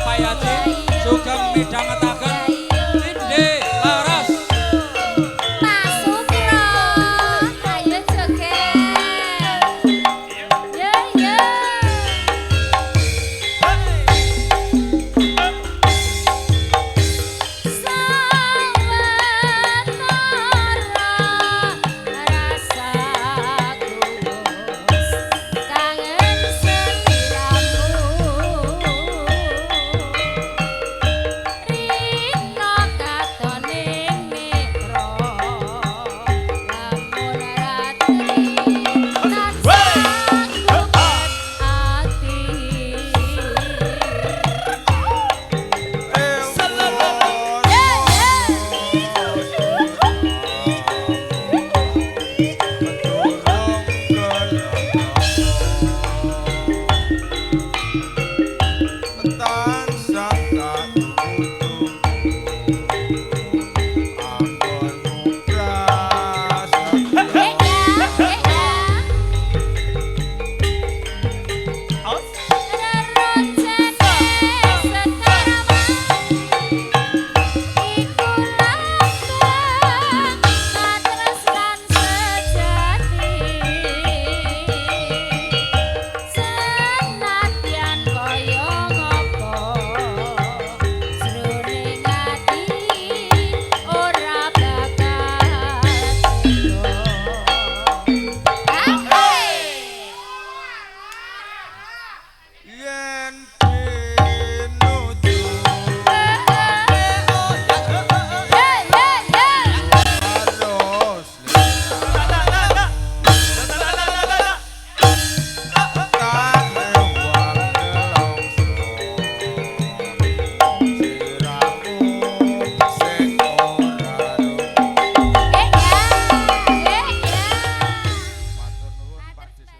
Pak Yaji sugeng midhangetaken Cinde Laras. Pak Sukro, ayo joget. Yo yo.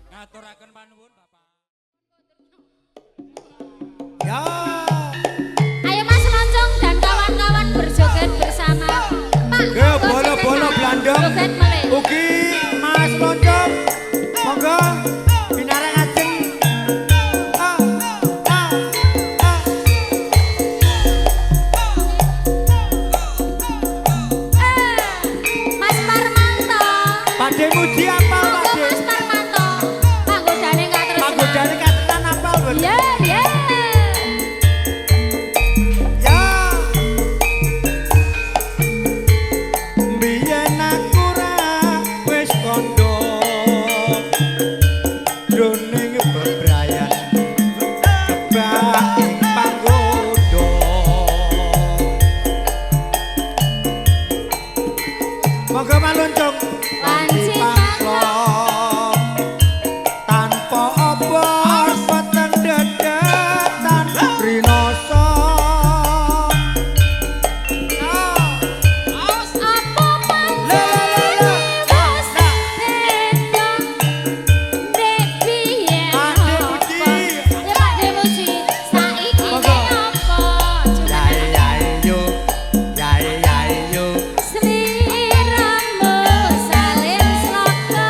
Ngaturaken panuwun Bapak. Ya. Ayo Mas Loncong dan kawan-kawan berjoget bersama. Pak, Ke bolo-bolo Blandong. joget meleh. Ugi Mas Loncong. Monggo binarang ajeng. Ah, ah, ah. Mas Parmanto. Pakde muji apa Monggo Pakde? Mas Parmanto. Panggodane gak terus. Panggodane katenan apa lho? Ya, ya. Ya. Biyen aku ra wis kandha jroning bebrayan kebak ing panggoda. Monggo maluncung Wanci pangklong tanpa obor peteng dedetan rinoso. apa pancene wis beda. Dek biyen Pakde apa? Muji. Ya Pakde Muji, saiki Monggo. apa? Yai yai yo, yai yai yo. Sliramu salin sloka.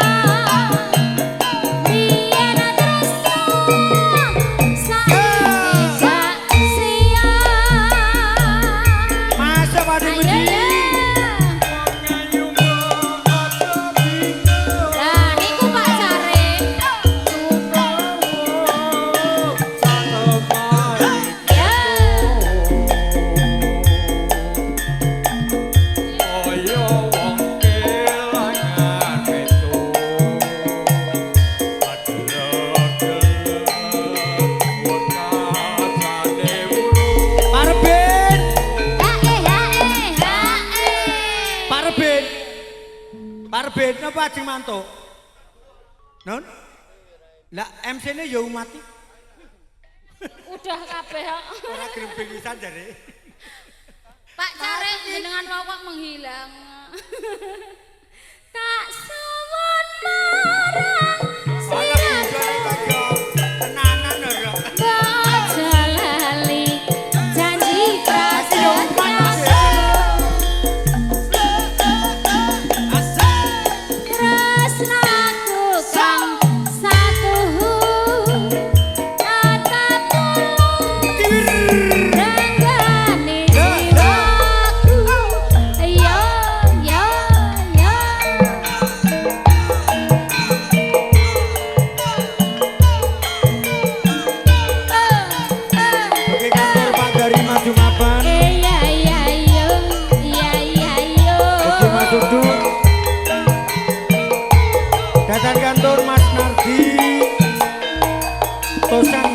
Biyen tresno saiki gak sia. Masa Pakde Ayo Muji. ya. Lah niku Pak Sare. Ya. Kaya wong kelangan metu. Adelok-delok wekasane wulu. Parbin, Ya. Parbin. Parbin napa ajeng mantuk? Non? Lah MC-ne ya umati. Udah kabeh kok. Ora gremping pisan jare. Pak Care jenengan wawak menghilang. Tak suwun marang Ana bujone kok yo tenanan lho. Bojo lali janji prasetya. Tresnaku kang satu tatap tulung.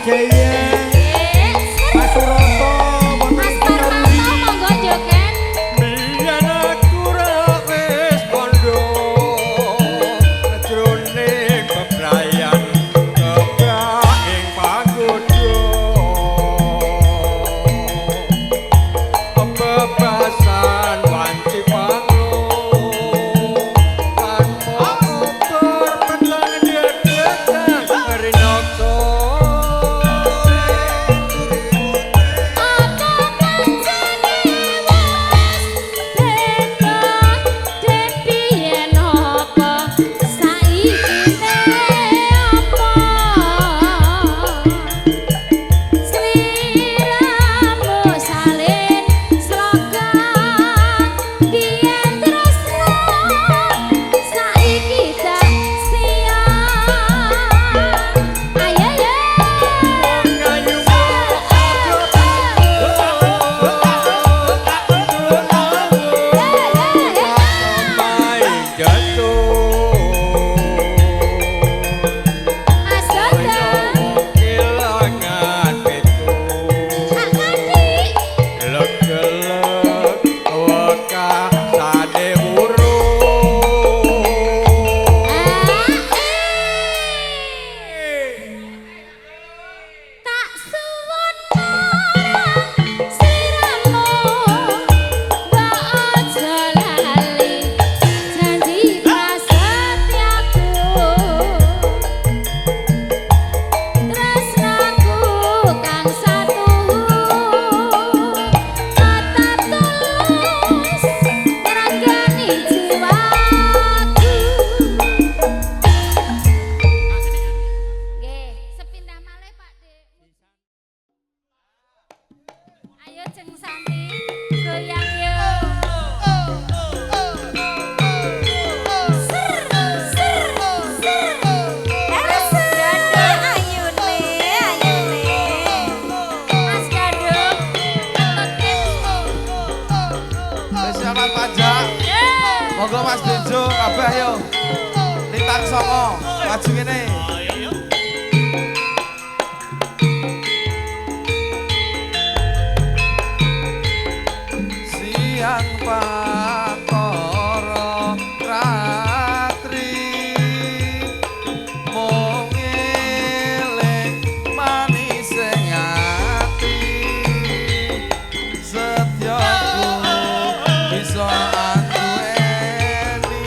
Jaya Mas Suroto Mas Parmanto monggo joget. Biyen aku ra wis kandha jroning bebrayan kebak ing panggoda bebasan wanci panglo lan motor petang dedekan rinokso Ayo Jeng Santi, goyang yuk. Ser, ser, ser. Dada ayune, ayune. Mas Gadung, Spesial Mas Pajak. Monggo Mas Bejo kabeh ayo. Lintang Songo, maju kene. Siang pakara ratri mung eling manis ati setyaku bisa anduweni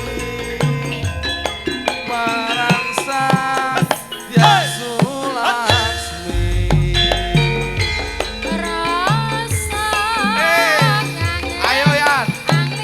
marang Satya Sulaksmi. rasa Ayo Yan. kangen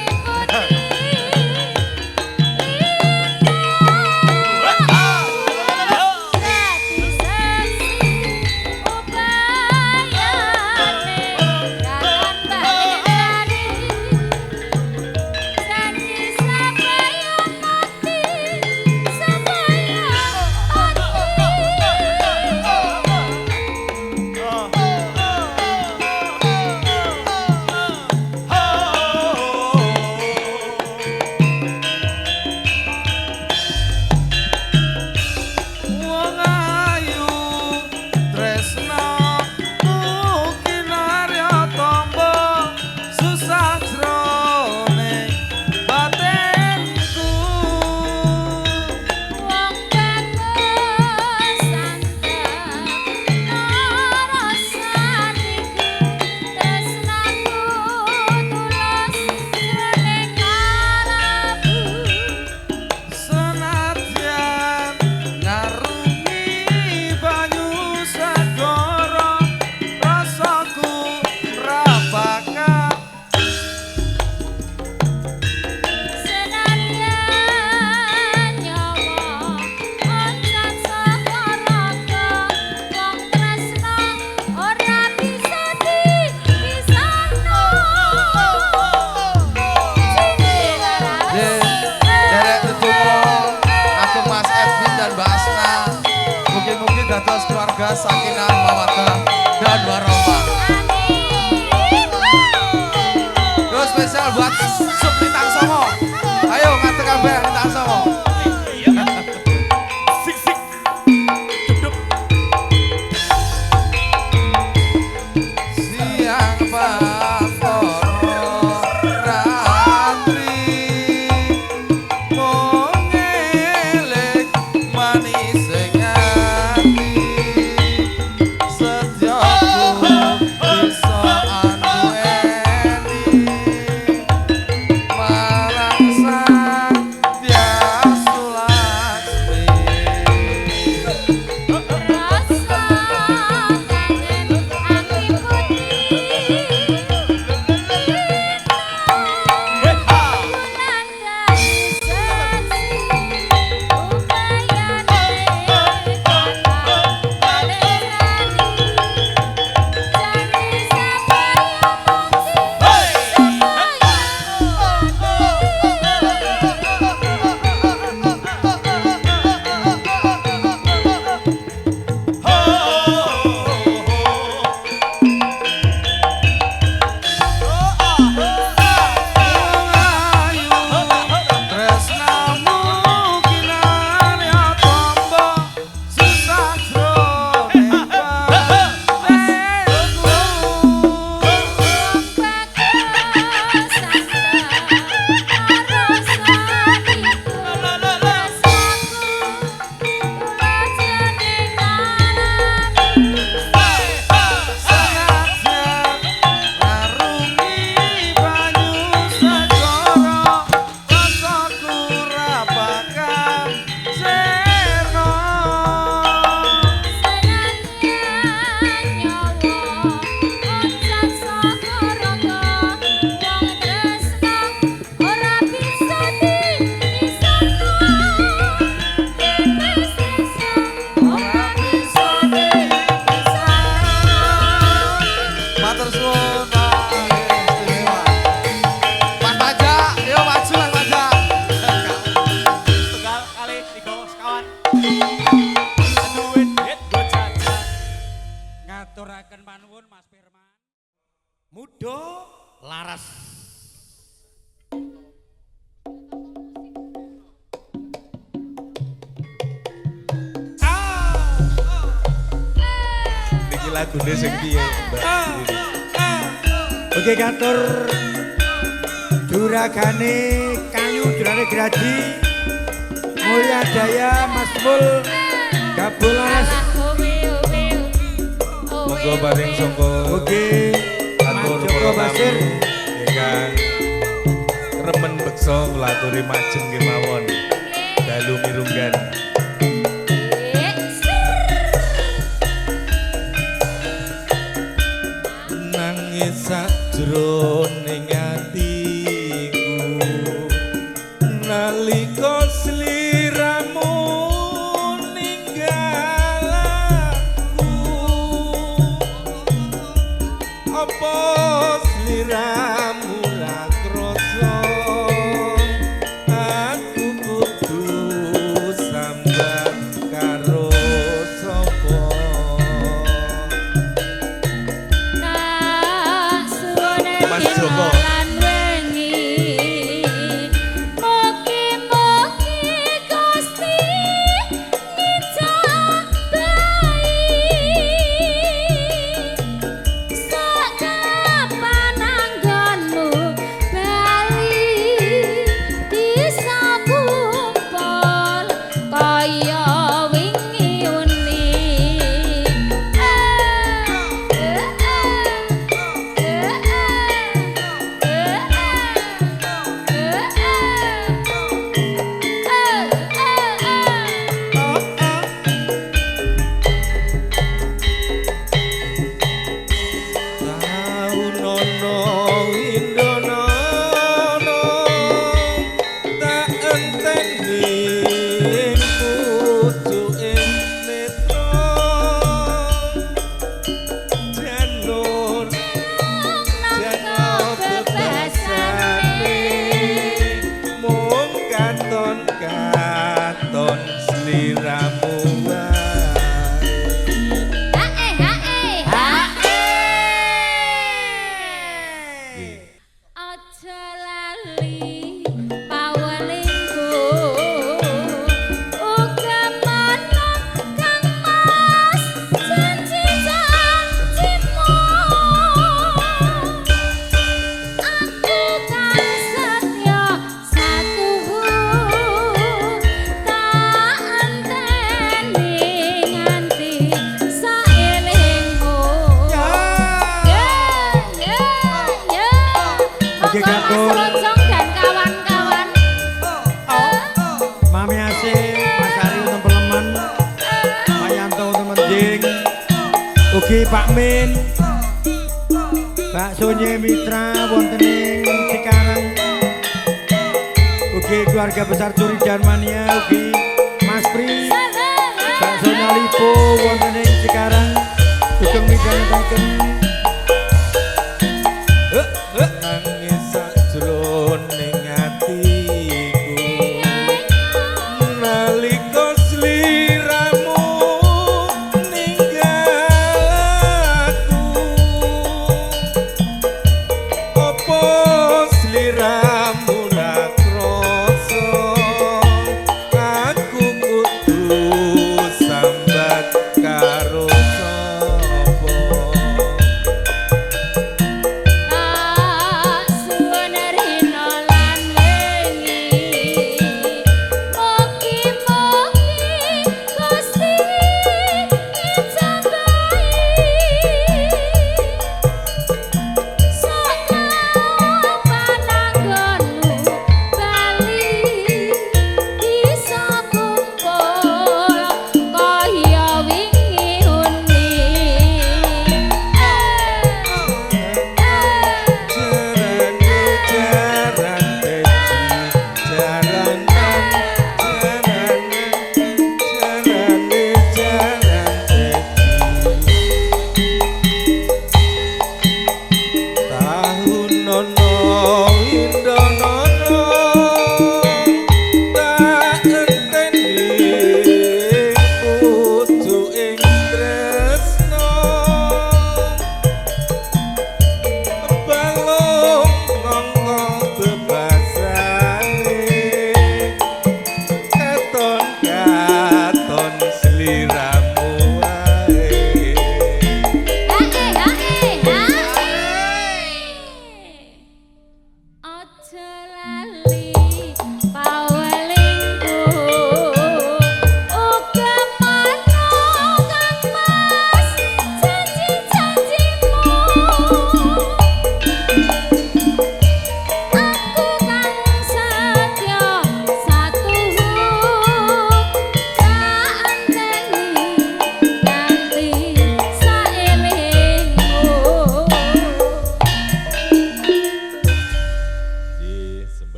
Matur suwun, Pak. Istimewa. Mas Pajak, yo maju Mas Pajak. Tunggal kali tiga sekawan. Duit hit go jajan. Ngaturaken panuwun Mas Firman. Mudo laras. Niki lagune sing piye, Mbak? Oke kantor juragane kayu jurane Graji Mulya Jaya Mas Mul Gabularas. Monggo paring sangka Oke atur Mas Joko para Basir. tamu ingkang remen beksa nglakoni majeng kemawon. Dalu mirunggan. Nangis sajroning atiku nalika sliramu ninggal aku apa sliramu ra krasa aku kudu sambat karo sapa Mas Joko. Ugi Pak Min, Pak Sonye Mitra wonten ing Cikarang. Ugi keluarga besar Curi Darmania, ugi Mas Pri, Pak Sonya Lipo wonten ing Cikarang. Sugeng midhangetaken. Nangis sajroning atiku nalika sliramu ninggal aku apa sliramu ra krasa aku kudu sambat karo sapa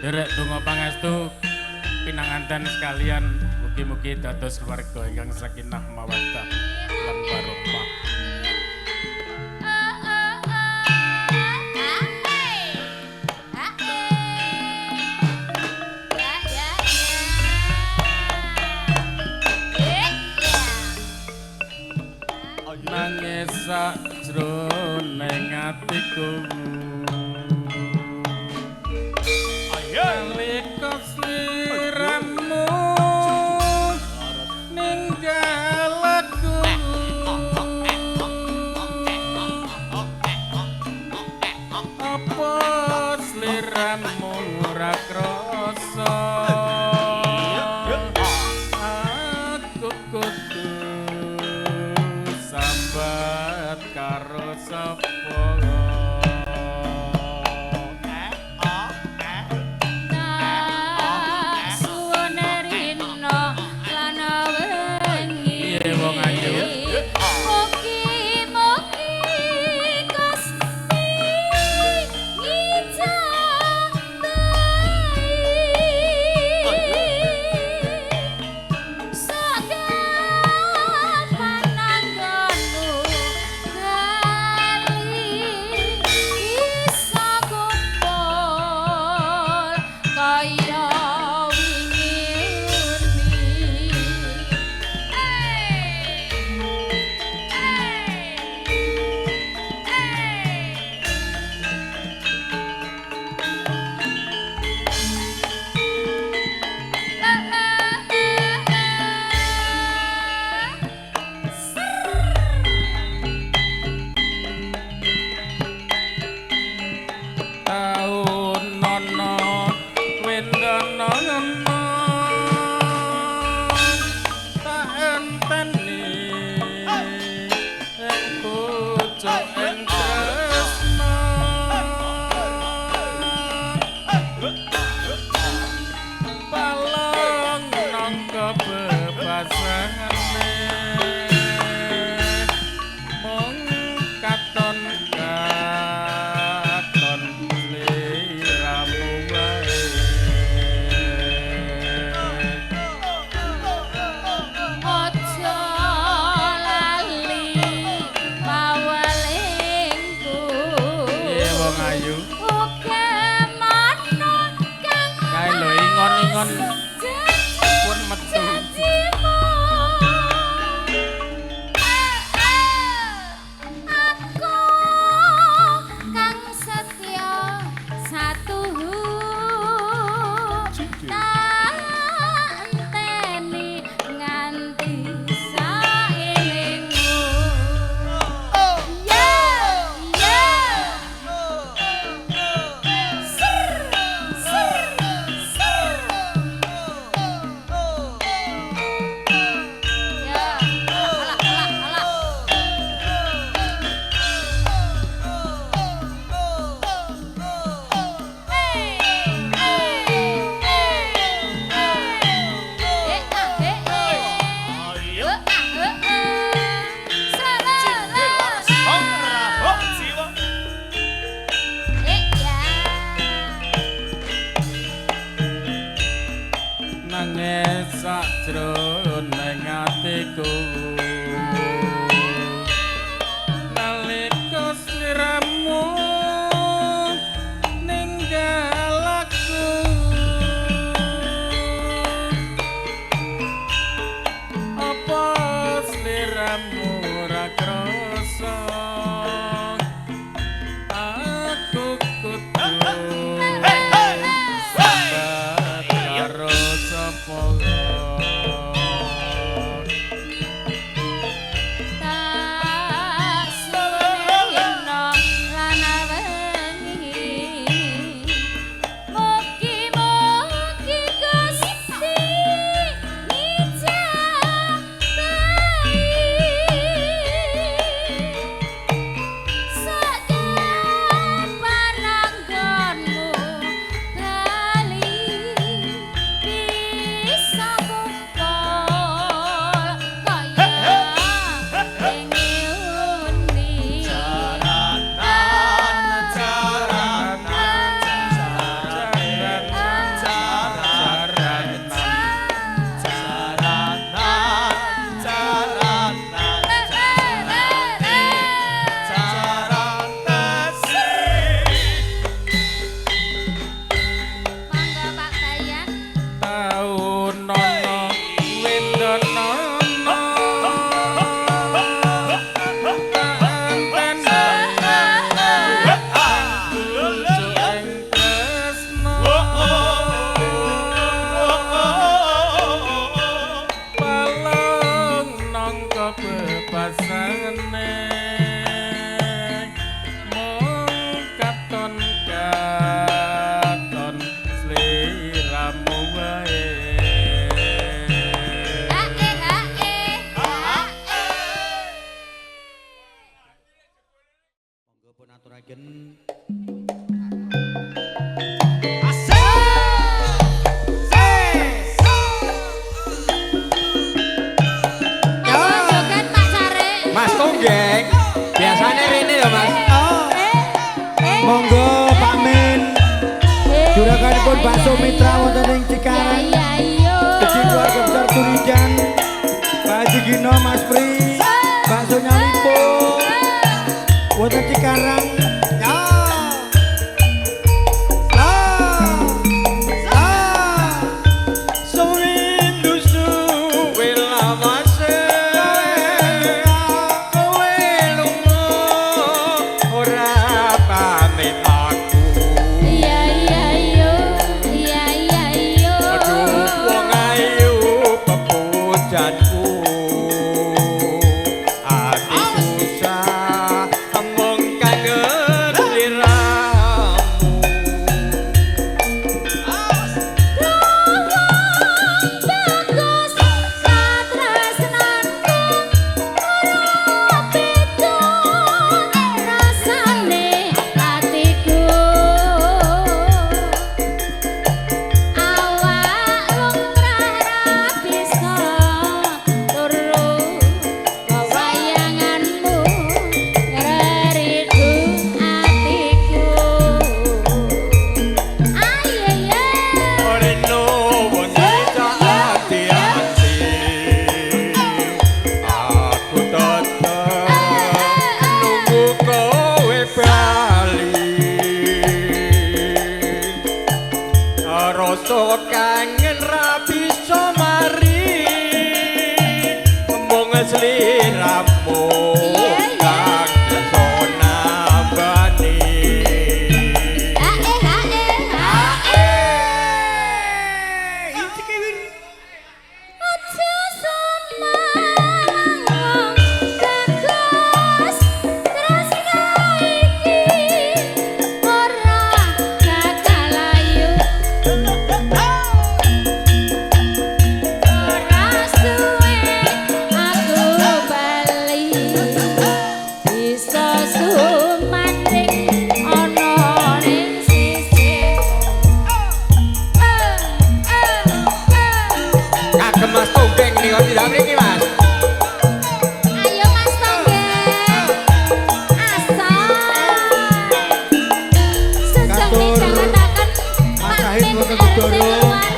Derek donga pangestu pinanganten sekalian mugi-mugi dados keluarga ingkang sakinah mawaddah lan barokah. Nangis sajroning atiku nalika sliramu ninggal aku apa sliramu ora krasa aku kudu sambat karo sapa sajroning atiku nalika sliramu ninggal aku apa sliramu ora krasa aku kudu sambat karo sapa bae. Hae hae. Monggo pun aturaken Monggo joget Pak Sare. Mas Tonggeng, biasanya rene ya Mas. monggo Pak Min juraganipun bakso mitra wonten ing Cikarang. Ya iya. Ugi keluarga besar Turijan, Pak Haji Gino, Mas Pri, bakso Nyalipo wonten Cikarang. Ya. Iya iya iya. Iya iya iya. Bagus katresnanku ora beda rasane atiku awak lumrah bisa turu wayanganmu ngeridu atiku ayeye Rasa kangen ra bisa mari mung sliramu kang pesona bani hae hae aja semangang bagus tresno iki ora bakal ayu ora suwe aku bali bisa sumanding ana ning sisih kagem Mas Tonggeng nika tidak mriki Mas. ayo Mas Tonggeng asal sejak Katur dikatakan Mas Sahid Pak Min wonten RT Kudoro. luar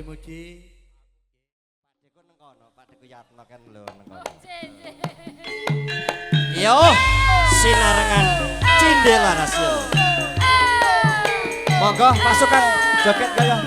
Muji. Pakdeku nang kono, Pakdeku Yatno kan lho nang kono. Yo, sinarengan Cindela Rasul. Monggo pasukan joget gaya.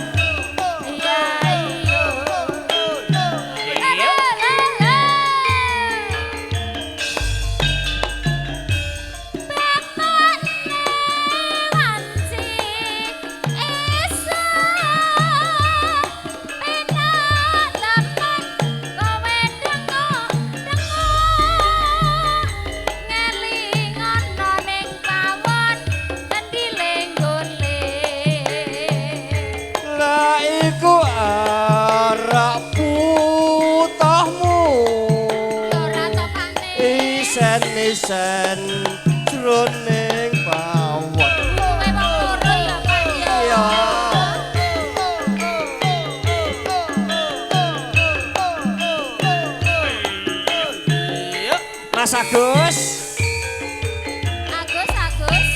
Isen jroning pawon. Kowe wong loro ya, Pak ya. Iya. Mas Agus. Agus.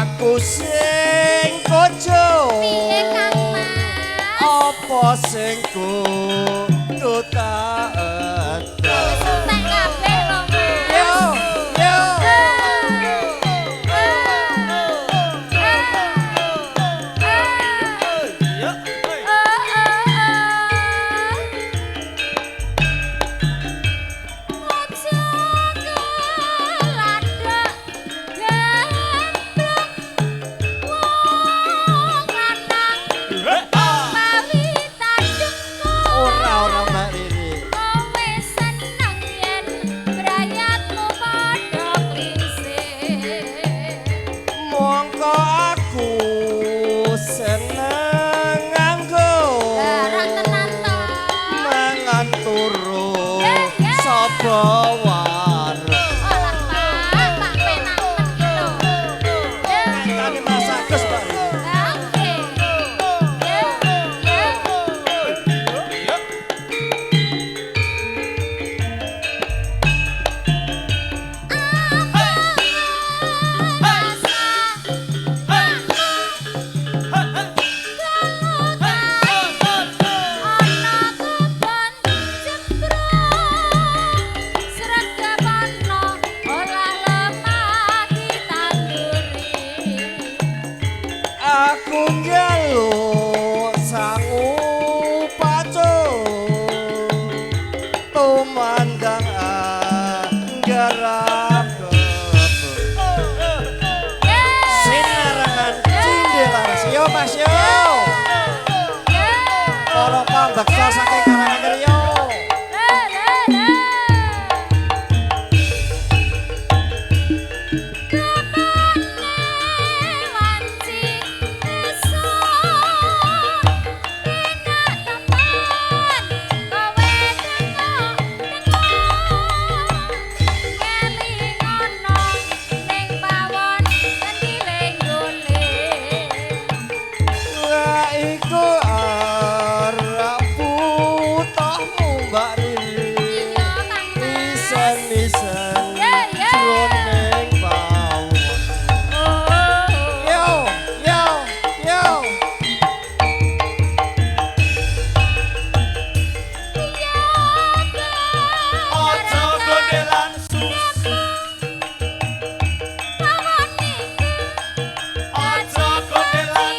Aku sing kojo Piye Kang Mas? apa sing kudu tak Wis entek kabeh lho, Mas. yo ora Mbak Riri. Mongko aku seneng nganggo mangan turu sapa wae. Kantane Mas Agus Mbak Riri. Aku njaluk sangu pacu tumandang anggarap sinarangan Cindela Rasul. Yo Mas yo para pambeksa saking Karanganyar yo. Lah iku arep putahmu Mbak Riri. Isen-isen jroning pawon. Yo. Ojo gondelan ojo gondelan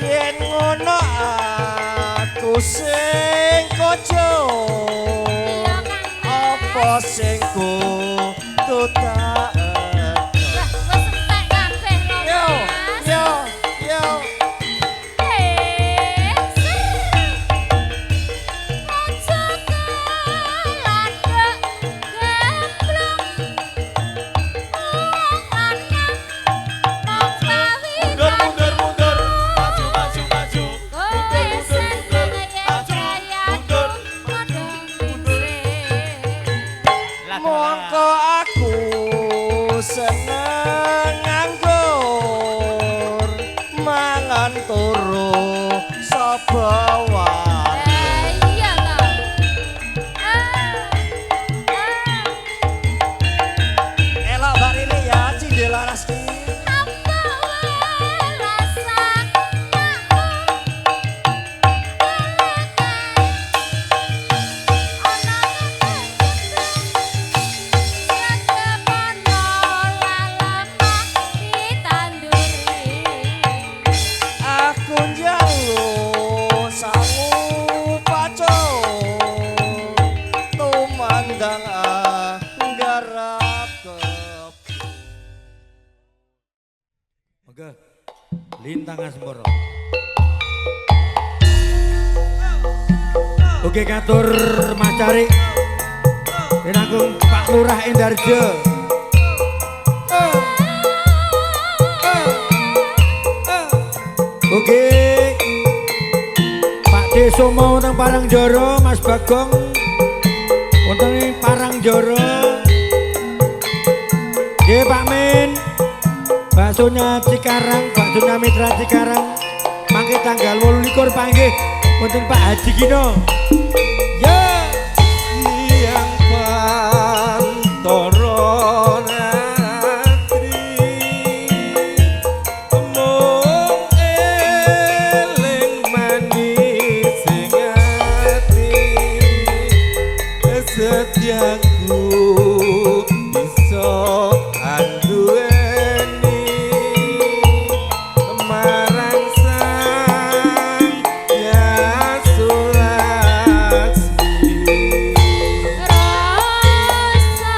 Yen ngono aku sing kojo apa sing kudu tak yo mundur maju maju seneng nganggur mangan turu sapa wae iya ta. elok bari ini ya Cindelaras ki aku njaluk sangu paco tumandang garap kebun Oke. Lintang Asmoro. Oke katur Mas Cari. Dinanggung Pak Lurah Endarjo. Oke. Pak Desomo wonten Parangjara, Mas Bagong wonten ing Parangjara. Nggih Pak Min. Baksonya Cikarang, baksonya Mitra Cikarang. Mangke tanggal 28 panggih wonten Pak Haji Kino. Ya, Yang pantoro natri mung eling manis sing ati setiaku iso anduweni marang sang Yasulaksmi. Rasa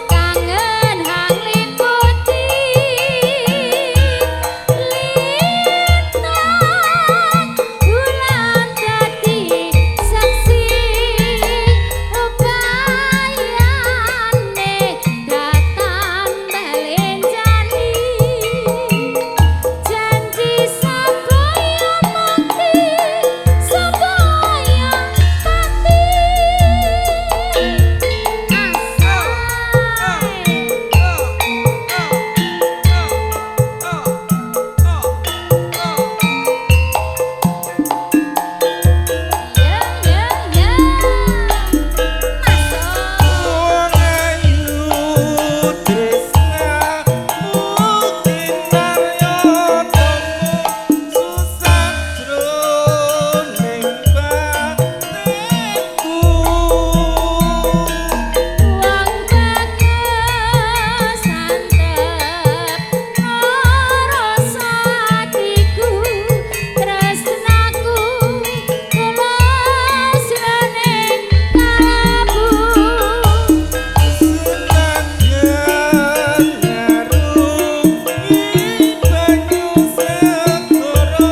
kangen hang liputi lintang bulan dadi saksi upayane datang belenjani janji sabaya mati sabaya pati ya ya ya masuk Ayu tresna mungkin naryo temu susah jroning batinku. Wong bagus santep ngrasa atiku tresnaku tulus rening kalbu Senadyan ngarungi banyu segoro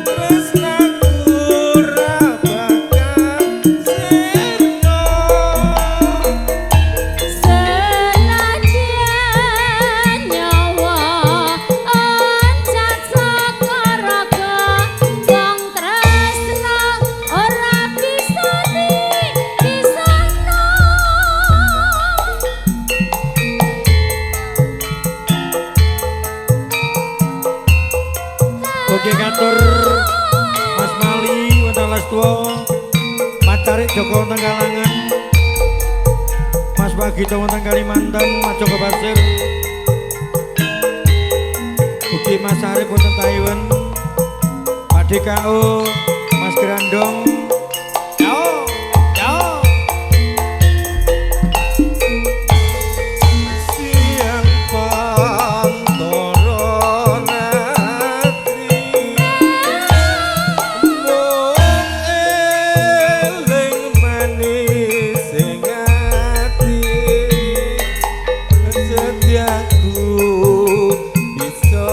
tresnaku ra bakal sirna. senajan nyawa oncat saka raga wong tresna ora bisa dipisahno. oke katur Mas Mali wonten Lastwa. Mas Cari Joko wonten Kalangan. Mas Bagito wonten Kalimantan, Mas Joko Pasir. Ugi Mas Arif wonten Taiwan. Pak DKO, Mas Grandong. Yao, yao. Siang pantoro natri mung eling manis sing ati setiaku bisa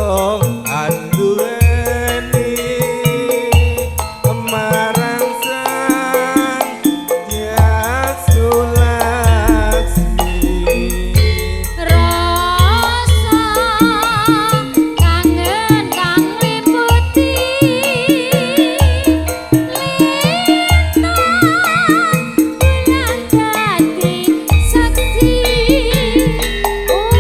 anduweni marang sang Yasulaksmi. Rasa kangen kang liputi lintang bulan dadi saksi upayane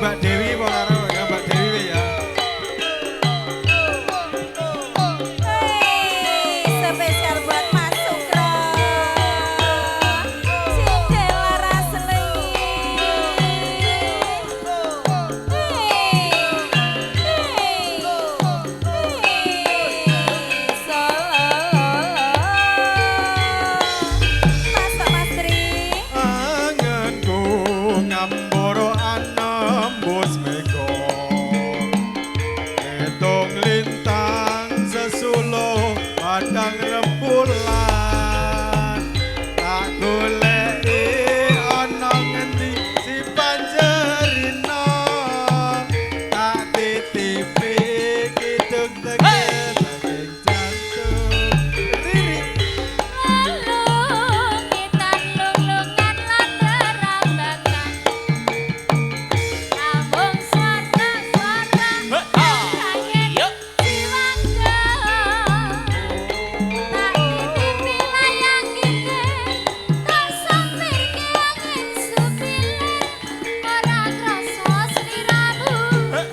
Mbak Dewi apa karo ya Mbak Dewi ya. Spesial buat Mas Sukro. Cinta Laras Mas Tri. Angenku ngamboro anembus mega. Hitung lintang sesulo padang rembulan. Tak goleki ana ngendi si Panjerina. Tak titipi kidung tegir saking jantung. Riri. Lungitan lulungan lan rerambangan Lambung suara-suara Kayeng jiwangga Tak titipi layang kike Tak sampirke angin supilen Ora krasa sliramu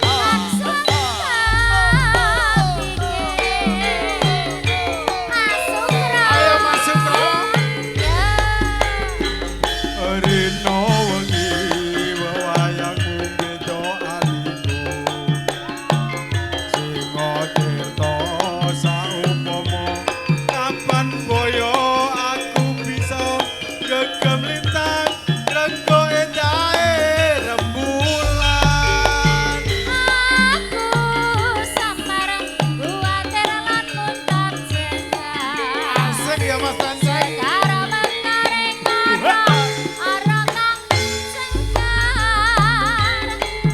Langsung tak pikir Ayo Mas Sukro. Rino wengi wewayangmu beda atiku Singa tirta saumpama kapan boyo aku bisa gegem lintang renggo endahe rembulan Aku sambarang kuatir lan muntar jengah Asik ya Mas Tanjung. Sekara menarik mata orang kang sengkar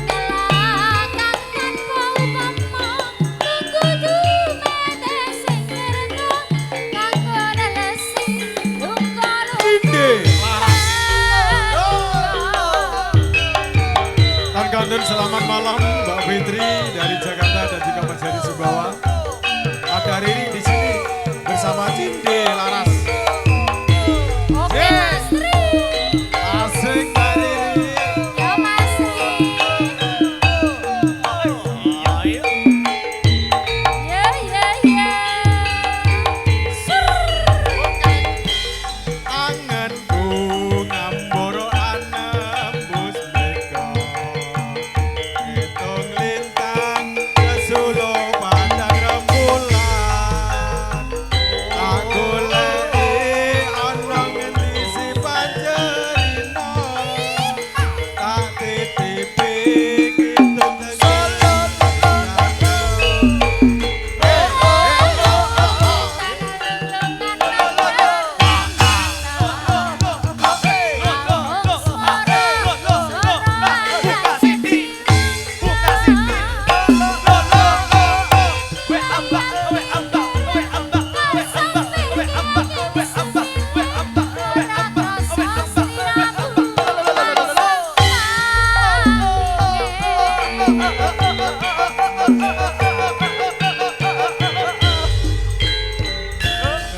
Kelakang kan kau upama Kudu mete sing ngerti Kanggo nelesi Inde luka-luka Tarkandun selamat malam Mbak Fitri dari Jakarta dan juga Mas Heri Sumbawa. Ada Riri di sini bersama Cinde Laras. Oke Mas Tri Asik Mbak Riri. Yo Mas Tri Ya ya ya Angenku ngamboro anembus mega. Hitung lintang sesulo padang rembulan. Tak goleki ana ngendi si Panjerina. Tak titipi kidung tegir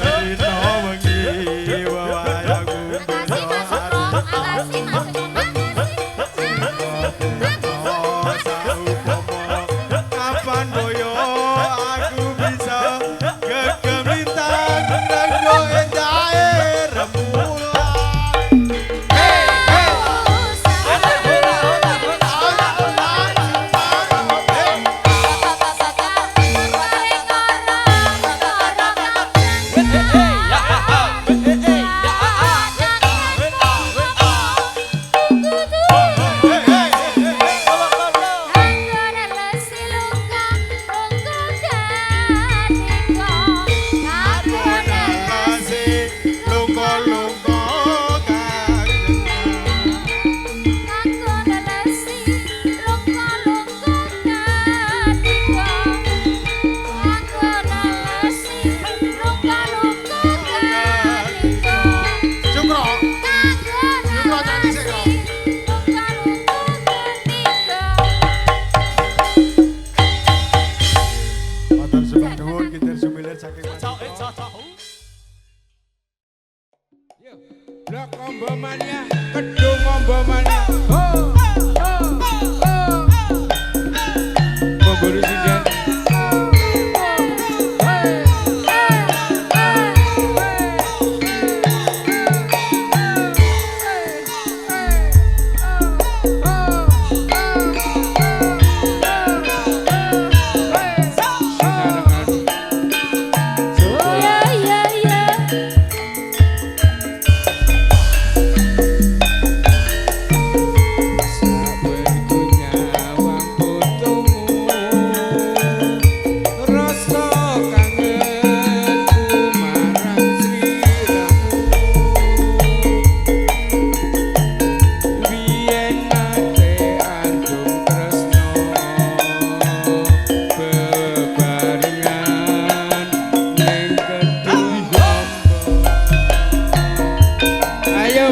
Rino wengi wewayangmu beda atiku Kapan boyo aku bisa gegem lintang renggo endahe rembulan Nasi lungko-lungko Sukro. Matur sembah nuwun kitir sumilir saking Blok Kombo Mania, Kedung Kombo Mania. Ho, ho, ho.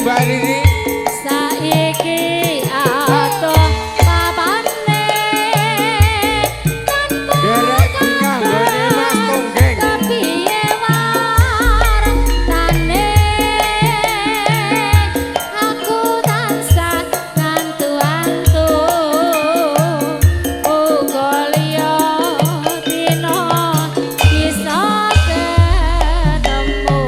Mbak Riri. Saiki atuh papane tanpa Derek bingah nggone Mas Tonggeng. kepiye wartane aku tansah ngantu-antu uga liya dina bisa ketemu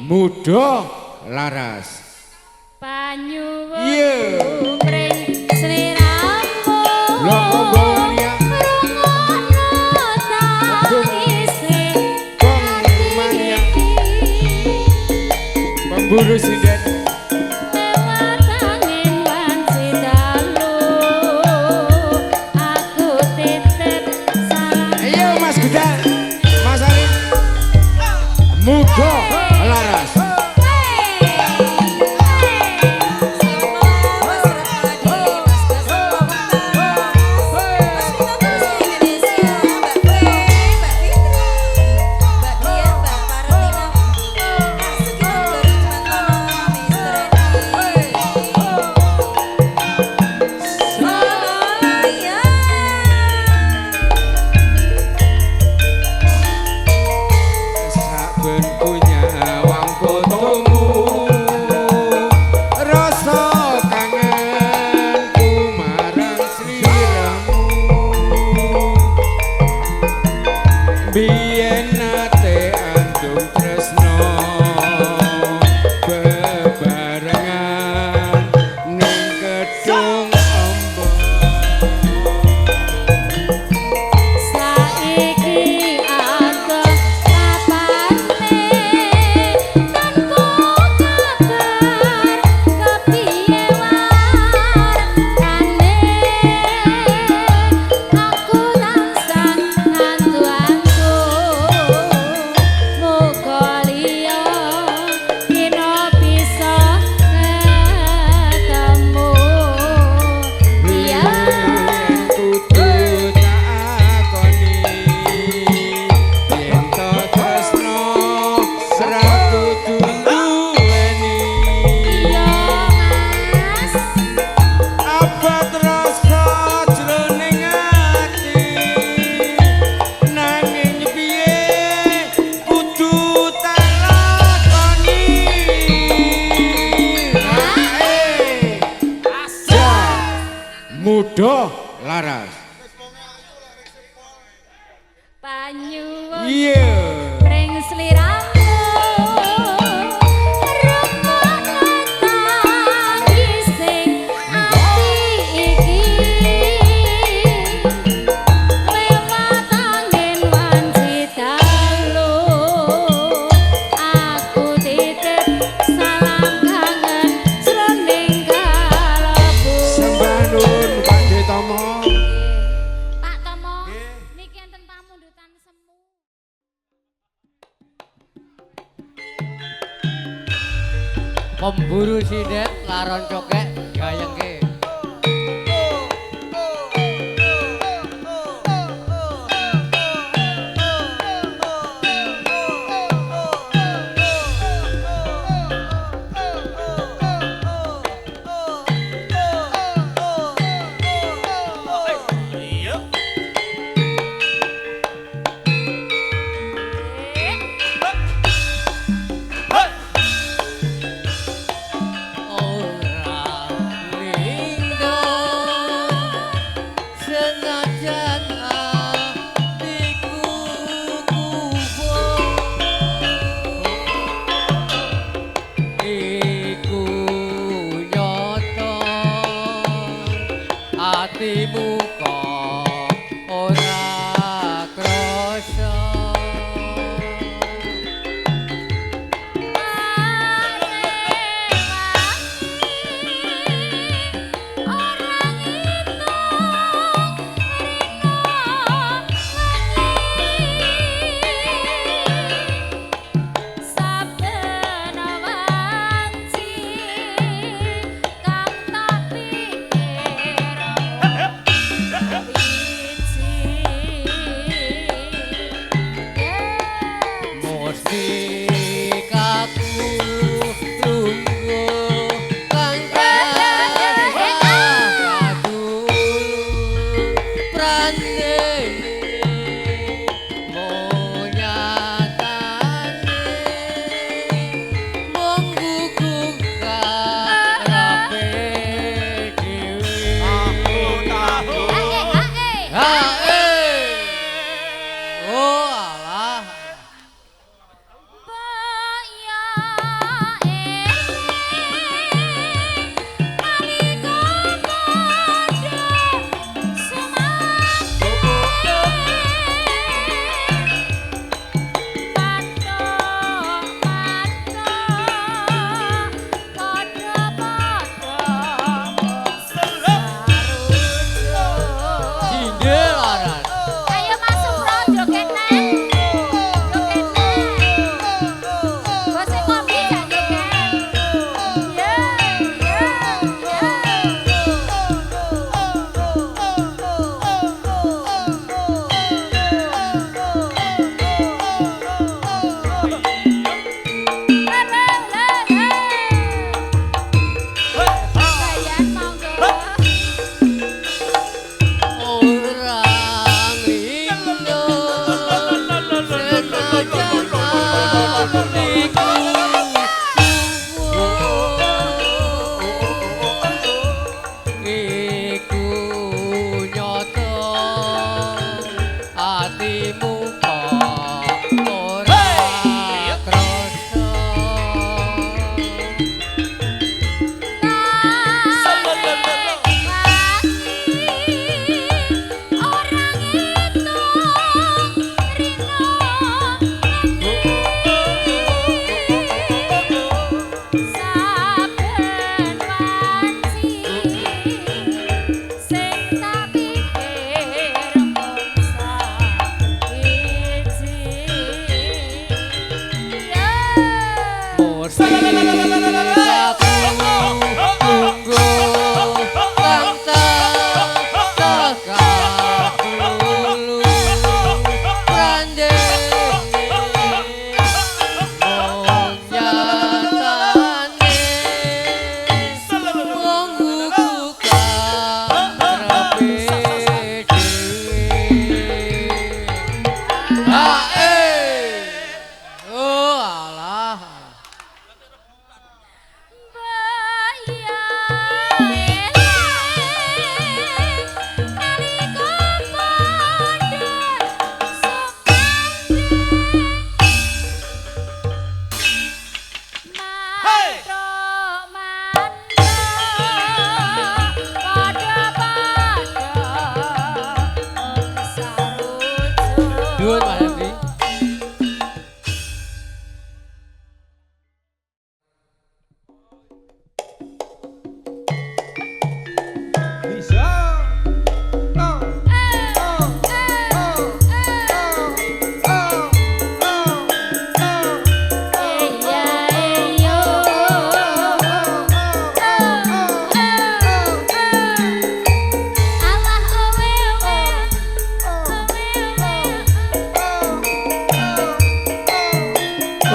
Muda laras. Panyuwun Iya. pring sliramu Lah kok bawane rungono tangise Kong mania. Pemburu sidet. lewat angin wanci dalu aku titip salam Ayo Mas Gudal. Mas Arif. Muda laras. Saben punya wang fotomu rasa kangenku marang sliramu biyen nate andung tresno bebarengan ning gedung ombak. saiki atuh papane tanpa kabar kepiye wartane aku tansah ngantu-antu muga liya dina bisa ketemu biar Kudu takoni yen to tresno ora kudu duweni iya mas apa rasa jroning ati nanging piye kudu takoni muda laras. panyuwun Iya. pring sliramu rungono tangise ati iki lewat angin wanci dalu aku titip salam kangen jroning kalbu Sembah nuwun Pak Detomo. Pak Tomo niki enten pamundutan semu Pemburu sidet laron cokek gayengke. Ora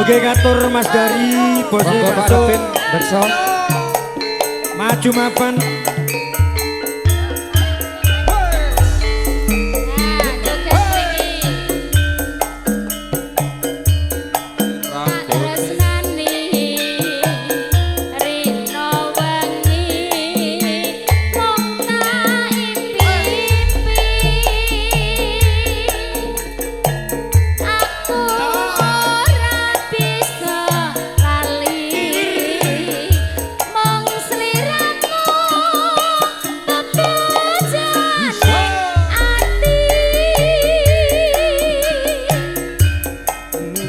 Oke katur Mas Dari bosnya Pak Robin Bekson maju mapan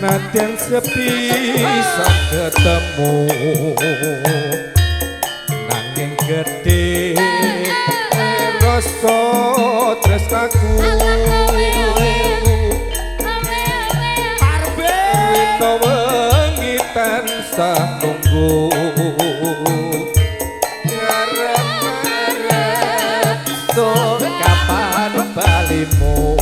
Nadyan sepisan ketemu nanging gede rasa tresnaku Rino wengi tansah nunggu ngarep-ngarep so kapan balimu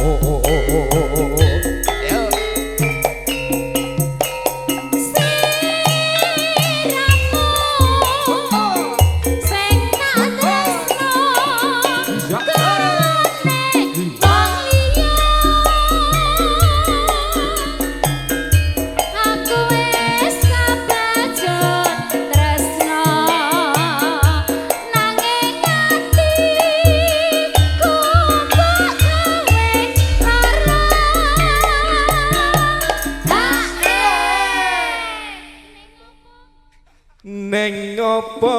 Neng ngopo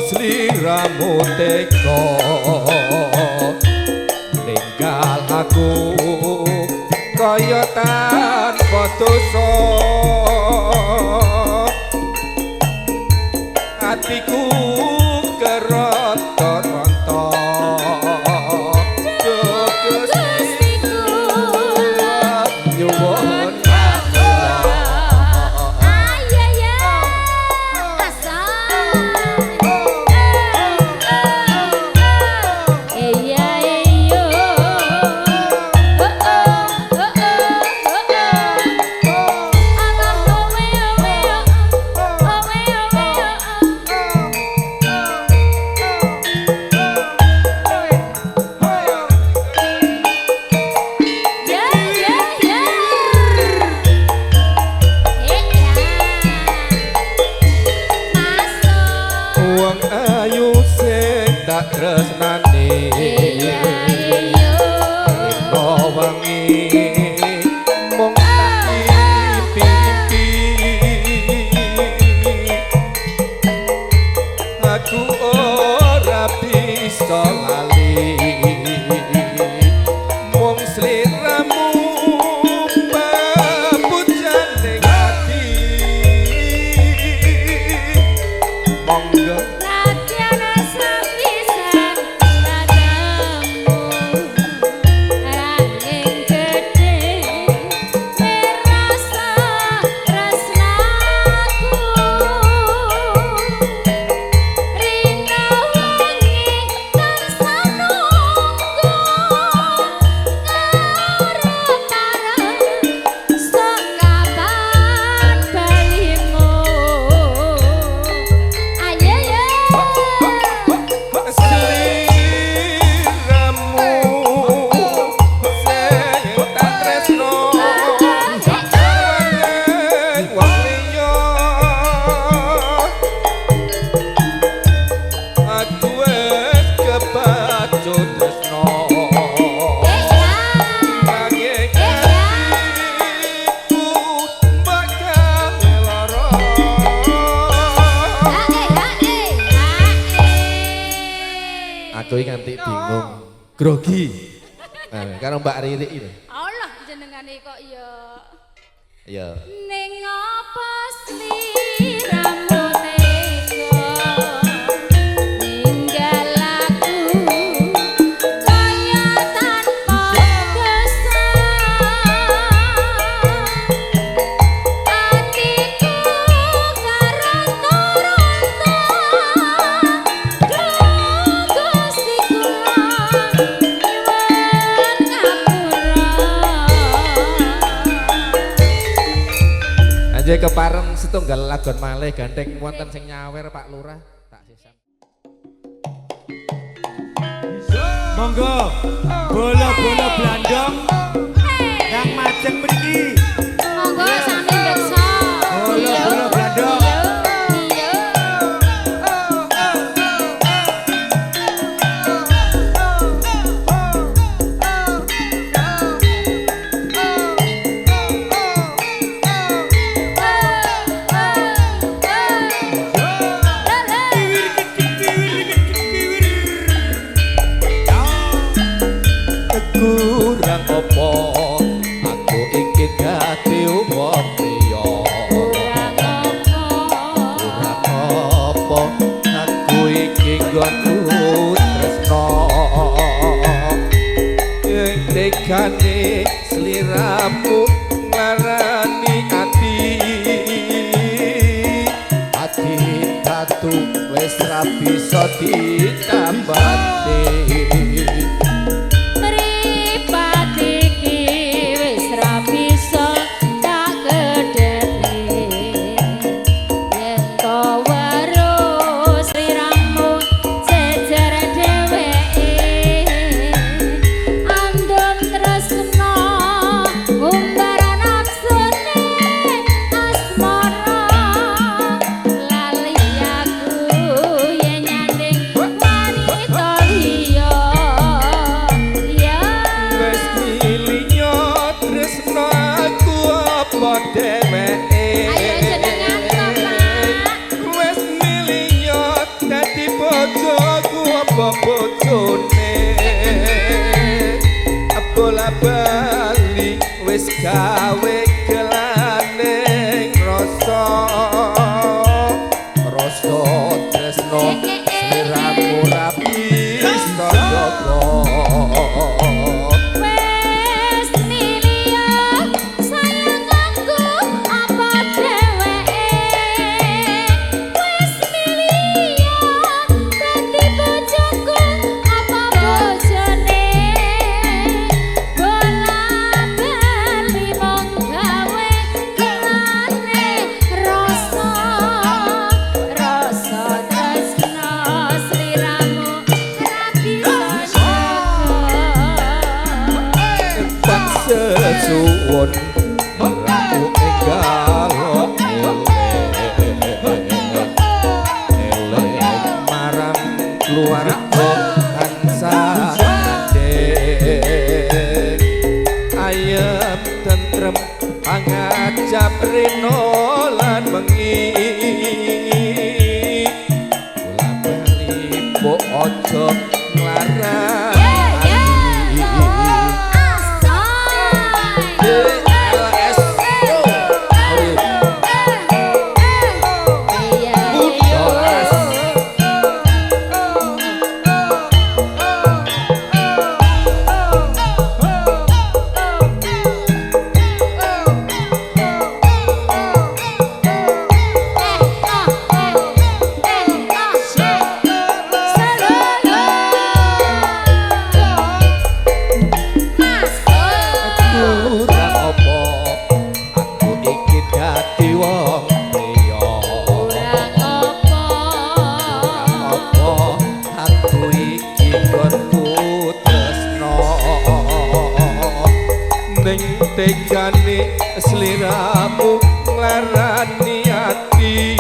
sliramu teka ninggal aku kaya tanpa dosa atiku keroto-roto Gustiku nyuwun tresnane Rino wengi mung tak impi-impi aku ora bisa lali mung sliramu mabujan ning ati monggo Aku nganti bingung. Grogi. Karo Mbak Riri ini. Allah jenengane kok ya. Ya. Ning apa sliramu tega ninggal aku kaya tanpa kesan atiku karo toronto Gusti kula nyuwun ngapura. Anjay kepareng setunggal lagon malih gandeng wonten sing nyawer Pak Lurah. Tak sisan. Monggo bola-bola blandong yang majeng mriki. Monggo sami beksa. Bola-bola blandong. Iya. Kurang apa aku ingin gati wong liya. Kurang apa aku ingin nggonku tresno. Ing tekane sliramu nglarani ati. Ati tatu wis ra bisa ditambani. Mripate iki wis ra bisa tak gedhene yen to weruh sliramu jejer dheweke andon tresno umbaran aksune asmara lali aku yen nyanding wanita liya ya Wes milinyo tresno aku apa dheweke. ayo jenengan kok Pak Wes milinyo dadi bojoku apa bojone. Bola bali wis gawe gelaning rasa. Rasa tresno sliramu rapi sadaka. wes milio sayangku apa dheweke wes milio dadi bojoku apa bojone bola bali mong gawe kelane rasa rasa tresno sliramu ra bisa Pak sesuwun ramu enggal elek marang keluarga tansah adek ayem tentrem pangajap rino lan bengi kula bali mbok aja nglarang kurang apa aku iki dadi wong liya apa aku iki nggonku tresno ning tegane sliramu nglarani ati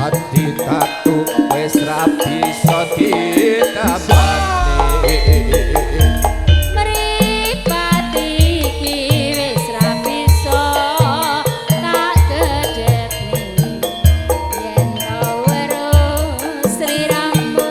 ati tatu wis ra bisa ditambani. Mripate iki wis ra bisa tak gedhekne yen to weruh sliramu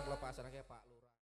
kula pasrahke Pak Lurah.